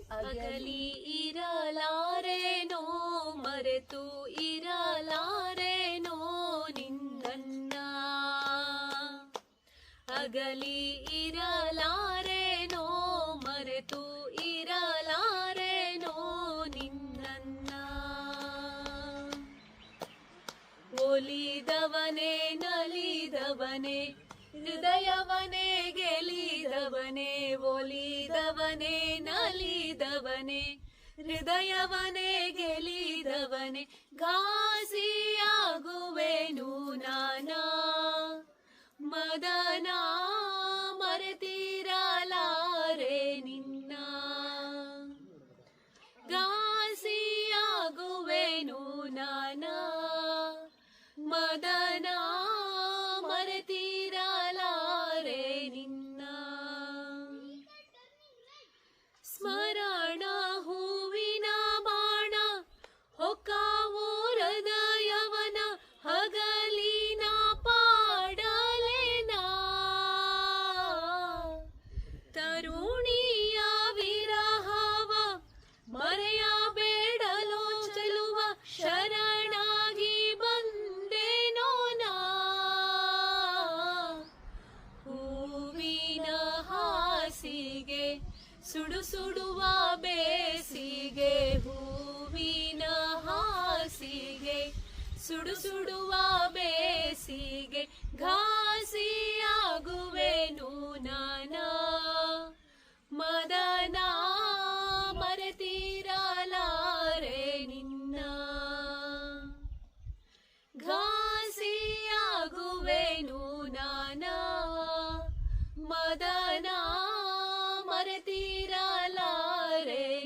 ಅಗಲಿ ಇರಲಾರೆನೋ ಮರೆತು ಇರಲಾರೆನೋ ನಿನ್ನನ್ನ ಅಗಲಿ ಇರಲಾರೆನೋ ಮರೆತು ಇರಲಾರೆನೋ ನಿನ್ನನ್ನ ಒಲಿದವನೇ ನಲಿದವನೇ ಹೃದಯವನೇ ಗೆಲಿದವನೇ ಒಲಿದವನೇ ನಲಿದವನೇ ಹೃದಯವನೇ ಗೆಲಿದವನೇ ಘಾಸಿಯಾಗುವೆನು ನಾನಾ ಮದನ ಮರೆತಿರಲಾರೆ ನಿನ್ನ ಘಾಸಿಯಾಗುವೆನು ನಾನಾ ಮದನ ಮರೆತಿರಲಾರೆ ನಿನ್ನ ಸ್ಮರಣ ಹೂವಿನ ಬಾಣ ಹೊಕ್ಕಾವು ಹೃದಯವನ ಹಗಲಿನ ಪಾಡಲೆನ ತರುಣಿಯ ವಿರಹವ ಮರೆಯಬೇಡಲೋ ಚೆಲುವ ಶರಣಾಗಿ ಬಂದೆನೋ ನಾ ಹೂವಿನ ಹಾಸಿಗೆ ಸುಡು ಸುಡುವ ಬೇಸಿಗೆ ಹೂವಿನ ಹಾಸಿಗೆ ಸುಡು ಸುಡುವ ಬೇಸಿಗೆ ಘಾಸಿಯಾಗುವೆನು ನಾನಾ ಮದನ ಮರೆತಿರಲಾರೆ ನಿನ್ನ ಘಾಸಿಯಾಗುವೆನು ನಾನಾ ಮದನ ಮರೆತಿರಲಾರೆ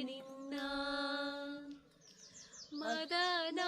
ನಿನ್ನ ಮದನ